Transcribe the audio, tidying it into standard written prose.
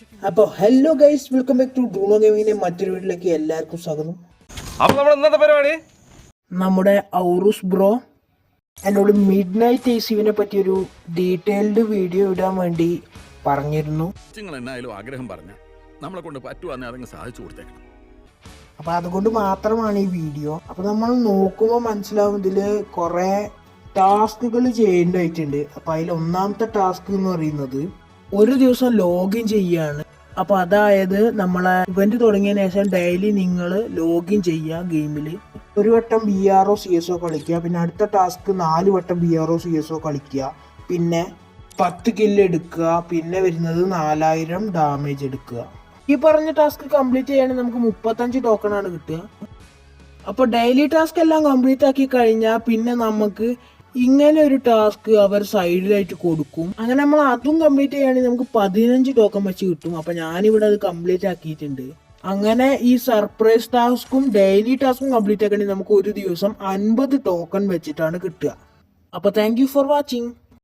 അപ്പോൾ hello guys, welcome back to ഡ്രൂണോ ഗെയിമിങ്ങിന്റെ മറ്റൊരു വീട്ടിലേക്ക് എല്ലാവർക്കും സ്വാഗതം. അപ്പോൾ നമ്മൾ ഇന്നത്തെ പരിപാടി നമ്മുടെ ഔറൂസ് ബ്രോ എന്നോട് മിഡ് നൈറ്റ് ഏസിവിനെ പറ്റിയൊരു ഡീറ്റെയിൽഡ് വീഡിയോ ഇടാൻ വേണ്ടി പറഞ്ഞിരുന്നു. നിങ്ങൾ എന്നായാലും ആഗ്രഹം പറഞ്ഞ നമ്മളെ കൊണ്ട് പറ്റുവാന്നെ അതങ്ങ് സാധിച്ചു കൊടുത്തേക്കണം. അപ്പോൾ അതുകൊണ്ട് മാത്രമാണ് ഈ വീഡിയോ. അപ്പോൾ നമ്മൾ നോക്കുമ്പോൾ മനസ്സിലാവും ഇതിൽ കുറേ ടാസ്കുകൾ ചെയ്യേണ്ടതായിട്ടുണ്ട്. അപ്പോൾ അതിൽ ഒന്നാമത്തെ ടാസ്ക് എന്ന് പറയുന്നത് ഒരു ദിവസം ലോഗിൻ ചെയ്യാണ്. അപ്പോൾ അതായത് നമ്മളെ ഇവന്റ് തുടങ്ങിയതിന് ശേഷം ഡെയിലി നിങ്ങൾ ലോഗിൻ ചെയ്യുക ഗെയിമിൽ. ഒരു വട്ടം BRO CSO കളിക്കുക, പിന്നെ അടുത്ത ടാസ്ക് 4 വട്ടം BRO CSO കളിക്കുക, പിന്നെ 10 കില്ല് എടുക്കുക, പിന്നെ വരുന്നത് 4000 ഡാമേജ് എടുക്കുക. ഈ പറഞ്ഞ ടാസ്ക് കംപ്ലീറ്റ് ചെയ്യുകയാണെങ്കിൽ നമുക്ക് 35 ടോക്കണാണ് കിട്ടുക. അപ്പോൾ ഡെയിലി ടാസ്ക് എല്ലാം കംപ്ലീറ്റ് ആക്കി കഴിഞ്ഞാൽ പിന്നെ നമുക്ക് ഇങ്ങനെ ഒരു ടാസ്ക് അവർ സൈഡിലായിട്ട് കൊടുക്കും. അങ്ങനെ നമ്മൾ അതും കംപ്ലീറ്റ് ചെയ്യുകയാണെങ്കിൽ നമുക്ക് 15 ടോക്കൺ വെച്ച് കിട്ടും. അപ്പോൾ ഞാനിവിടെ അത് കംപ്ലീറ്റ് ആക്കിയിട്ടുണ്ട്. അങ്ങനെ ഈ സർപ്രൈസ് ടാസ്കും ഡെയിലി ടാസ്കും കംപ്ലീറ്റ് ആക്കണമെങ്കിൽ നമുക്ക് ഒരു ദിവസം 50 ടോക്കൺ വെച്ചിട്ടാണ് കിട്ടുക. അപ്പോൾ താങ്ക് യു ഫോർ വാച്ചിങ്.